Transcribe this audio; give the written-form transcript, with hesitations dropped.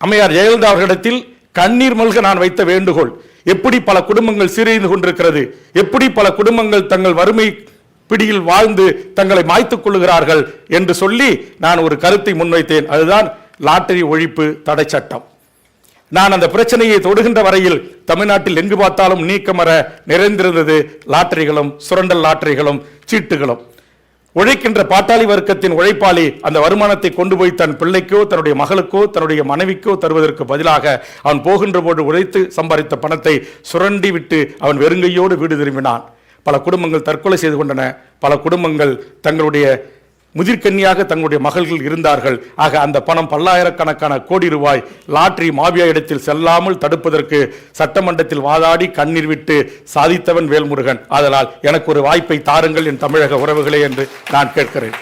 அம்மையார் ஜெயலலிதா அவர்களிடத்தில் கண்ணீர் மல்க நான் வைத்த வேண்டுகோள், எப்படி பல குடும்பங்கள் சீரழிந்து கொண்டிருக்கிறது, எப்படி பல குடும்பங்கள் தங்கள் வறுமை பிடியில் வாழ்ந்து தங்களை மாய்த்துக் கொள்ளுகிறார்கள் என்று சொல்லி நான் ஒரு கருத்தை முன்வைத்தேன். அதுதான் லாட்டரி ஒழிப்பு தடை சட்டம். நான் அந்த பிரச்சனையை தொடுகின்ற வரையில் தமிழ்நாட்டில் எங்கு பார்த்தாலும் நீக்கமர நிறைந்திருந்தது லாட்டரிகளும், சுரண்டல் லாட்டரிகளும், சீட்டுகளும். உழைக்கின்ற பாட்டாளி வர்க்கத்தின் உழைப்பாளி அந்த வருமானத்தை கொண்டு போய் தன் பிள்ளைக்கோ, தன்னுடைய மகளுக்கோ, தன்னுடைய மனைவிக்கோ தருவதற்கு பதிலாக அவன் போகின்ற போது உழைத்து சம்பாதித்த பணத்தை சுரண்டி விட்டு அவன் வெறுங்கையோடு வீடு திரும்பினான். பல குடும்பங்கள் தற்கொலை செய்து கொண்டன. பல குடும்பங்கள் தங்களுடைய முதிர்கன்னியாக தங்களுடைய மகள்கள் இருந்தார்கள். ஆக அந்த பணம் பல்லாயிரக்கணக்கான கோடி ரூபாய் லாட்டரி மாபியா இடத்தில் செல்லாமல் தடுப்பதற்கு சட்டமன்றத்தில் வாதாடி கண்ணீர் விட்டு சாதித்தவன் வேல்முருகன். ஆதலால் எனக்கு ஒரு வாய்ப்பை தாருங்கள் என் தமிழக உறவுகளே என்று நான் கேட்கிறேன்.